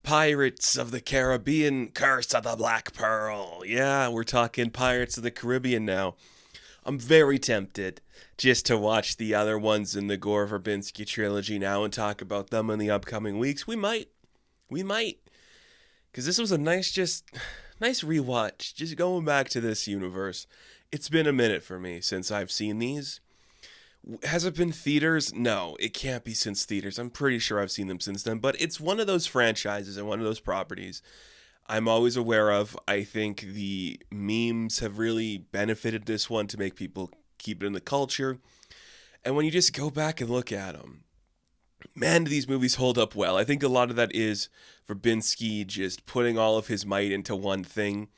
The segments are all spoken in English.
Pirates of the Caribbean, Curse of the Black Pearl. Yeah, we're talking Pirates of the Caribbean now. I'm very tempted just to watch the other ones in the Gore Verbinski trilogy now and talk about them in the upcoming weeks. We might. We might. Because this was a nice rewatch. Just going back to this universe. It's been a minute for me since I've seen these. Has it been theaters? No, it can't be since theaters. I'm pretty sure I've seen them since then. But it's one of those franchises and one of those properties I'm always aware of. I think the memes have really benefited this one to make people keep it in the culture. And when you just go back and look at them, man, do these movies hold up well. I think a lot of that is Verbinski just putting all of his might into one thing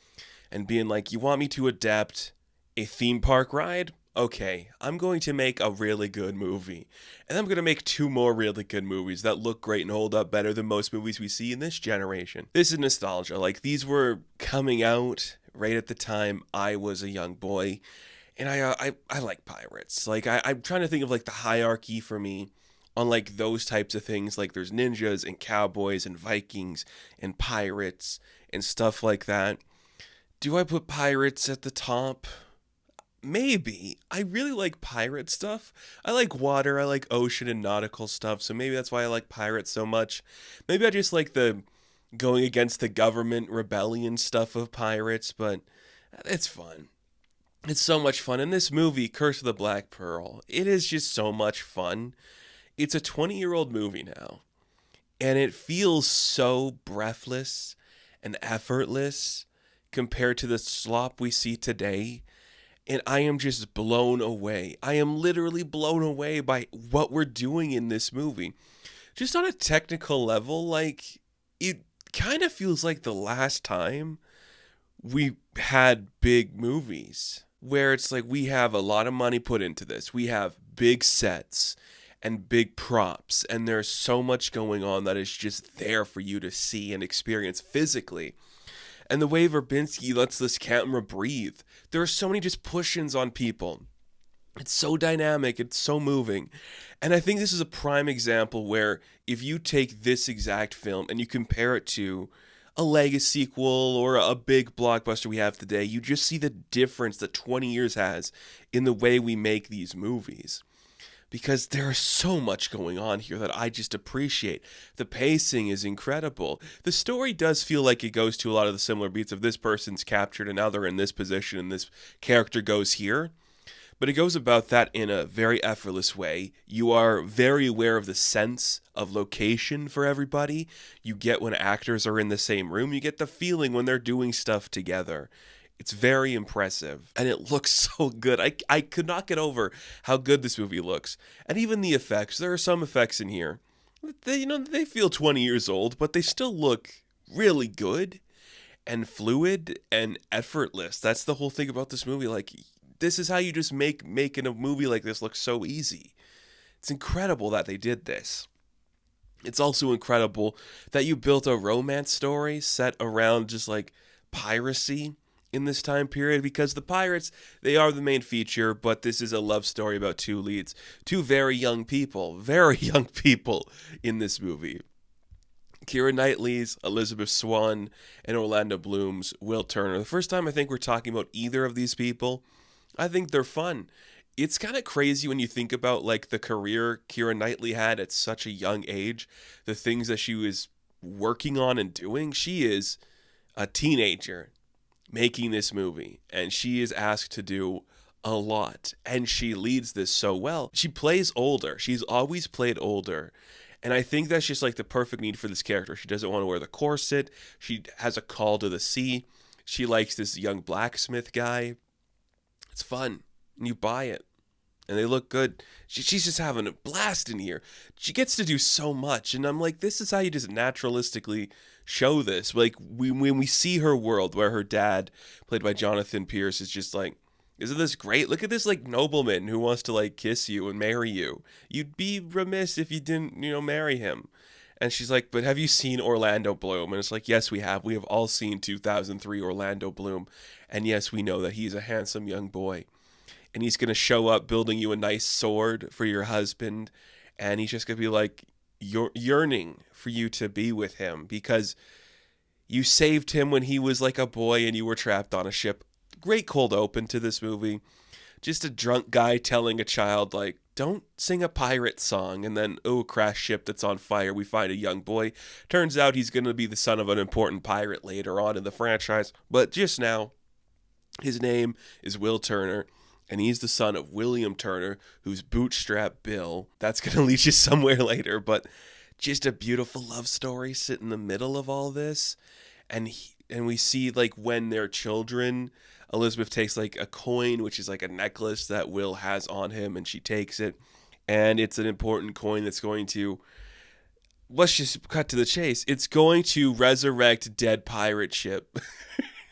and being like, you want me to adapt a theme park ride? Okay, I'm going to make a really good movie. And I'm going to make two more really good movies that look great and hold up better than most movies we see in this generation. This is nostalgia. Like, these were coming out right at the time I was a young boy. And I like pirates. Like, I'm trying to think of, like, the hierarchy for me on, like, those types of things. Like, there's ninjas and cowboys and Vikings and pirates and stuff like that. Do I put pirates at the top? Maybe. I really like pirate stuff. I like water, I like ocean and nautical stuff, so maybe that's why I like pirates so much. Maybe I just like the going against the government rebellion stuff of pirates, but it's fun. It's so much fun. And this movie, Curse of the Black Pearl, it is just so much fun. It's a 20-year-old movie now, and it feels so breathless and effortless compared to the slop we see today. And I am just blown away. I am literally blown away by what we're doing in this movie. Just on a technical level, like, it kind of feels like the last time we had big movies where it's like we have a lot of money put into this. We have big sets and big props, and there's so much going on that is just there for you to see and experience physically. And the way Verbinski lets this camera breathe. There are so many just push-ins on people. It's so dynamic. It's so moving. And I think this is a prime example where if you take this exact film and you compare it to a Legacy sequel or a big blockbuster we have today, you just see the difference that 20 years has in the way we make these movies. Because there is so much going on here that I just appreciate. The pacing is incredible. The story does feel like it goes to a lot of the similar beats of this person's captured and now they're in this position and this character goes here. But it goes about that in a very effortless way. You are very aware of the sense of location for everybody. You get when actors are in the same room. You get the feeling when they're doing stuff together. It's very impressive, and it looks so good. I could not get over how good this movie looks. And even the effects, there are some effects in here. They feel 20 years old, but they still look really good and fluid and effortless. That's the whole thing about this movie. Like, this is how you just making a movie like this look so easy. It's incredible that they did this. It's also incredible that you built a romance story set around just like piracy in this time period, because the pirates, they are the main feature, but this is a love story about two leads, two very young people in this movie. Keira Knightley's, Elizabeth Swann, and Orlando Bloom's Will Turner. The first time I think we're talking about either of these people, I think they're fun. It's kind of crazy when you think about like the career Keira Knightley had at such a young age, the things that she was working on and doing. She is a teenager making this movie, and she is asked to do a lot, and she leads this so well. She plays older. She's always played older, and I think that's just like the perfect need for this character. She doesn't want to wear the corset. She has a call to the sea. She likes this young blacksmith guy. It's fun, and you buy it, and they look good. She's just having a blast in here. She gets to do so much, and I'm like, this is how you just naturalistically show this. Like, when we see her world where her dad, played by Jonathan Pierce, is just like, isn't this great? Look at this like nobleman who wants to like kiss you and marry you. You'd be remiss if you didn't, marry him. And she's like, but have you seen Orlando Bloom? And it's like, yes, we have. We have all seen 2003 Orlando Bloom. And yes, we know that he's a handsome young boy. And he's going to show up building you a nice sword for your husband. And he's just going to be like, yearning for you to be with him because you saved him when he was like a boy and you were trapped on a ship. Great cold open to this movie. Just a drunk guy telling a child, like, don't sing a pirate song. And then, oh, crash ship that's on fire. We find a young boy. Turns out he's going to be the son of an important pirate later on in the franchise. But just now, his name is Will Turner. And he's the son of William Turner, who's Bootstrap Bill. That's going to lead you somewhere later. But just a beautiful love story sit in the middle of all this. And we see, like, when they're children, Elizabeth takes, like, a coin, which is like a necklace that Will has on him, and she takes it. And it's an important coin that's going to, let's just cut to the chase. It's going to resurrect dead pirate ship.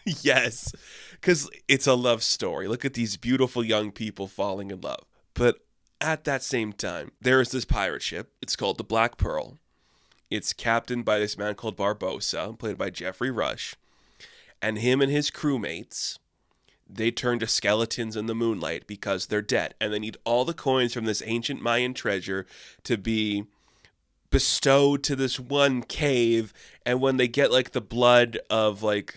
Yes, because it's a love story. Look at these beautiful young people falling in love. But at that same time, there is this pirate ship. It's called the Black Pearl. It's captained by this man called Barbossa, played by Jeffrey Rush. And him and his crewmates, they turn to skeletons in the moonlight because they're dead. And they need all the coins from this ancient Mayan treasure to be bestowed to this one cave. And when they get, like, the blood of, like,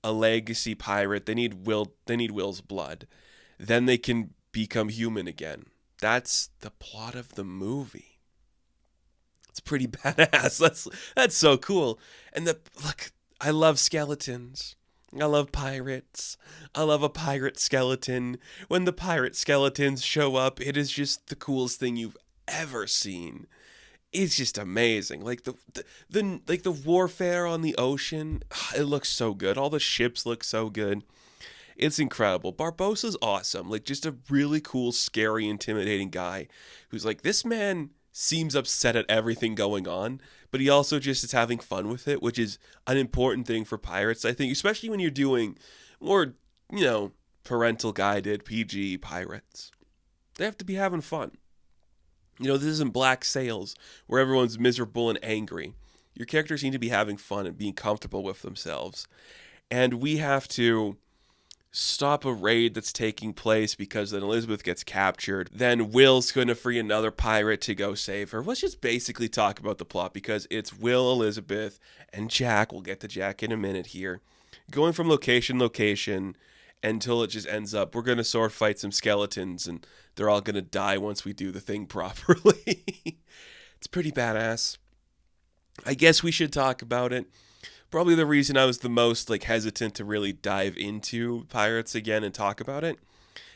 a legacy pirate, they need Will's blood. Then they can become human again. That's the plot of the movie. It's pretty badass. That's so cool. And look, I love skeletons. I love pirates. I love a pirate skeleton. When the pirate skeletons show up, it is just the coolest thing you've ever seen. It's just amazing. Like the warfare on the ocean, it looks so good. All the ships look so good. It's incredible. Barbossa's awesome. Like, just a really cool, scary, intimidating guy who's like, this man seems upset at everything going on, but he also just is having fun with it, which is an important thing for pirates, I think, especially when you're doing more, parental guided PG pirates. They have to be having fun. This isn't Black Sails where everyone's miserable and angry. Your characters need to be having fun and being comfortable with themselves. And we have to stop a raid that's taking place because then Elizabeth gets captured. Then Will's going to free another pirate to go save her. Let's just basically talk about the plot because it's Will, Elizabeth, and Jack. We'll get to Jack in a minute here. Going from location to location until it just ends up, we're going to sword fight some skeletons and they're all going to die once we do the thing properly. It's pretty badass. I guess we should talk about it. Probably the reason I was the most hesitant to really dive into Pirates again and talk about it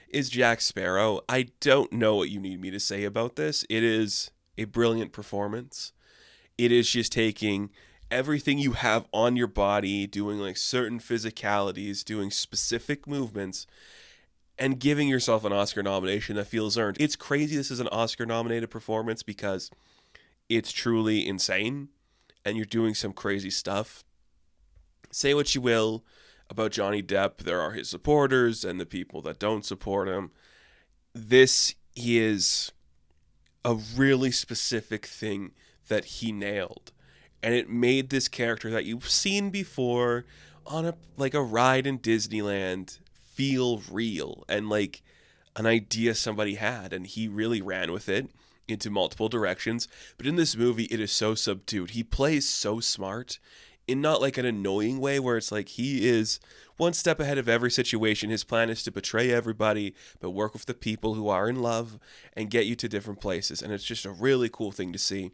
is Jack Sparrow. I don't know what you need me to say about this. It is a brilliant performance. It is just taking everything you have on your body, doing certain physicalities, doing specific movements, and giving yourself an Oscar nomination that feels earned. It's crazy this is an Oscar-nominated performance because it's truly insane, and you're doing some crazy stuff. Say what you will about Johnny Depp. There are his supporters and the people that don't support him. This is a really specific thing that he nailed. And it made this character that you've seen before on a ride in Disneyland feel real and like an idea somebody had. And he really ran with it into multiple directions. But in this movie, it is so subdued. He plays so smart in not an annoying way where it's he is one step ahead of every situation. His plan is to betray everybody, but work with the people who are in love and get you to different places. And it's just a really cool thing to see.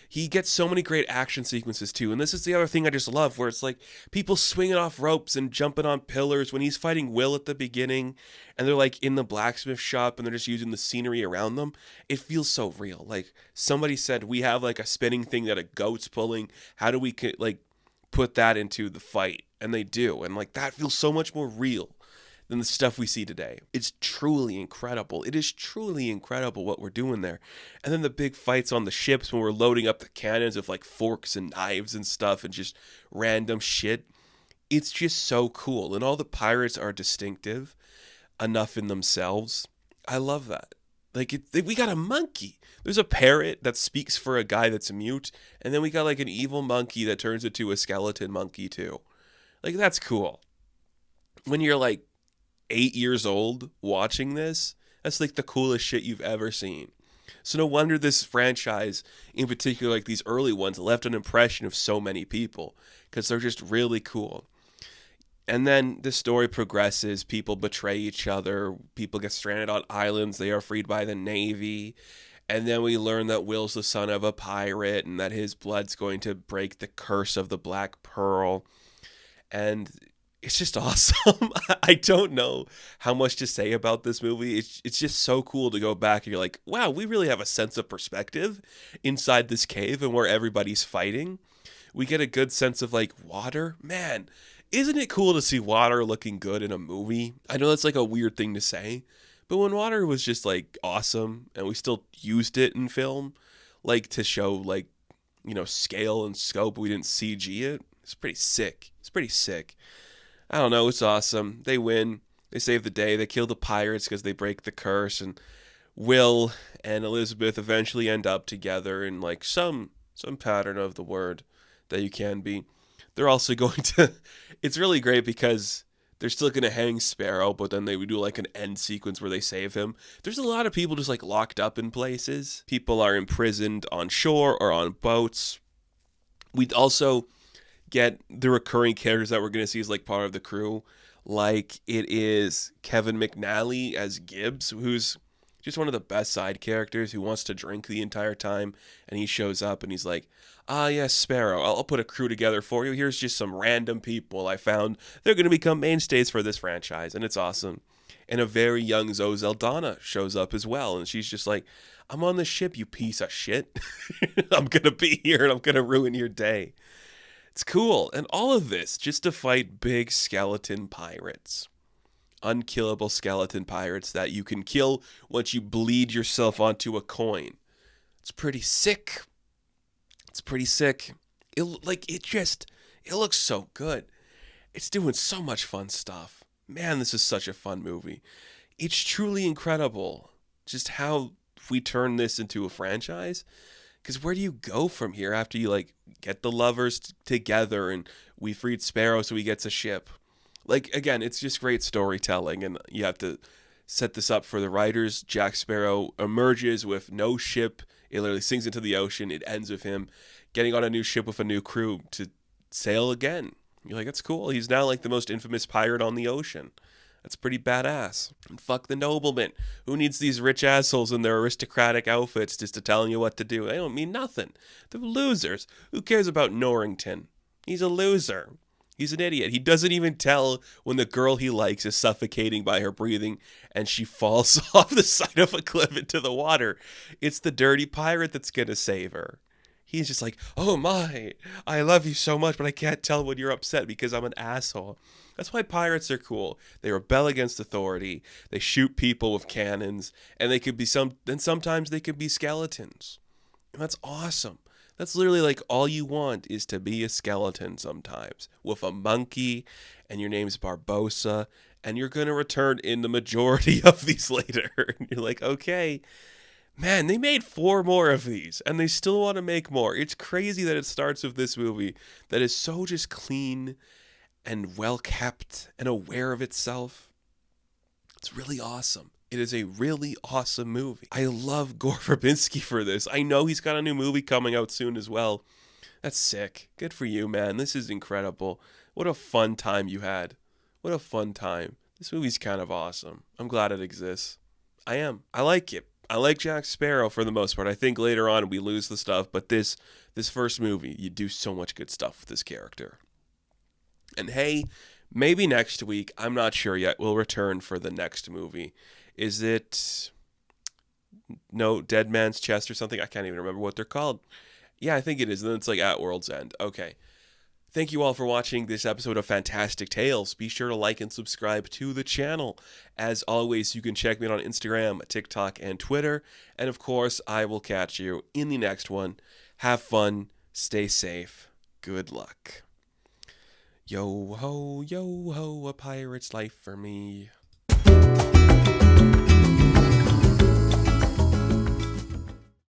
He gets so many great action sequences too. And this is the other thing I just love where it's people swinging off ropes and jumping on pillars when he's fighting Will at the beginning and they're in the blacksmith shop and they're just using the scenery around them. It feels so real. Somebody said, we have a spinning thing that a goat's pulling. How do we put that into the fight? And they do. And that feels so much more real than the stuff we see today. It's truly incredible. It is truly incredible what we're doing there. And then the big fights on the ships when we're loading up the cannons of forks and knives and stuff and just random shit. It's just so cool. And all the pirates are distinctive enough in themselves. I love that. We got a monkey. There's a parrot that speaks for a guy that's mute. And then we got an evil monkey that turns into a skeleton monkey too. That's cool. When you're 8 years old watching this, that's the coolest shit you've ever seen. So no wonder this franchise, in particular, like these early ones, left an impression of so many people because they're just really cool. And then the story progresses. People betray each other. People get stranded on islands. They are freed by the Navy. And then we learn that Will's the son of a pirate and that his blood's going to break the curse of the Black Pearl. And it's just awesome. I don't know how much to say about this movie. It's just so cool to go back and you're like, wow, we really have a sense of perspective inside this cave and where everybody's fighting. We get a good sense of like water. Man, isn't it cool to see water looking good in a movie? I know that's like a weird thing to say, but when water was just like awesome and we still used it in film, like to show like, scale and scope, we didn't CG it. It's pretty sick. It's pretty sick. I don't know. It's awesome. They win. They save the day. They kill the pirates because they break the curse. And Will and Elizabeth eventually end up together in like some pattern of the word that you can be. They're also going to. It's really great because they're still going to hang Sparrow, but then they would do like an end sequence where they save him. There's a lot of people just like locked up in places. People are imprisoned on shore or on boats. We'd also get the recurring characters that we're going to see as like part of the crew. Like it is Kevin McNally as Gibbs, who's just one of the best side characters who wants to drink the entire time. And he shows up and he's like, yes, Sparrow, I'll put a crew together for you. Here's just some random people I found. They're going to become mainstays for this franchise. And it's awesome. And a very young Zoe Saldana shows up as well. And she's just like, I'm on the ship, you piece of shit. I'm going to be here and I'm going to ruin your day. It's cool. And all of this just to fight big skeleton pirates. Unkillable skeleton pirates that you can kill once you bleed yourself onto a coin. It's pretty sick. It's pretty sick. It looks so good. It's doing so much fun stuff. Man, this is such a fun movie. It's truly incredible just how we turn this into a franchise. Because where do you go from here after you like get the lovers together and we freed Sparrow so he gets a ship? Like, again, it's just great storytelling and you have to set this up for the writers. Jack Sparrow emerges with no ship. It literally sinks into the ocean. It ends with him getting on a new ship with a new crew to sail again. You're like, that's cool. He's now like the most infamous pirate on the ocean. That's pretty badass. And fuck the noblemen. Who needs these rich assholes in their aristocratic outfits just to telling you what to do? They don't mean nothing. They're losers. Who cares about Norrington? He's a loser. He's an idiot. He doesn't even tell when the girl he likes is suffocating by her breathing and she falls off the side of a cliff into the water. It's the dirty pirate that's going to save her. He's just like, oh my, I love you so much, but I can't tell when you're upset because I'm an asshole. That's why pirates are cool. They rebel against authority. They shoot people with cannons, and they could be sometimes they could be skeletons. And that's awesome. That's literally like all you want is to be a skeleton sometimes with a monkey, and your name's Barbosa, and you're going to return in the majority of these later. And you're like, okay, man, they made 4 more of these, and they still want to make more. It's crazy that it starts with this movie that is so just clean and well kept and aware of itself. It's really awesome. It is a really awesome movie. I love Gore Verbinski for this. I know he's got a new movie coming out soon as well. That's sick. Good for you, man. This is incredible. What a fun time you had. What a fun time. This movie's kind of awesome. I'm glad it exists. I am. I like it. I like Jack Sparrow for the most part. I think later on we lose the stuff, but this first movie, you do so much good stuff with this character. And hey, maybe next week, I'm not sure yet, we'll return for the next movie. Is it Dead Man's Chest or something? I can't even remember what they're called. Yeah, I think it is. And then it's like At World's End. Okay. Thank you all for watching this episode of Fantastic Tales. Be sure to like and subscribe to the channel. As always, you can check me out on Instagram, TikTok, and Twitter. And of course, I will catch you in the next one. Have fun. Stay safe. Good luck. Yo ho, a pirate's life for me.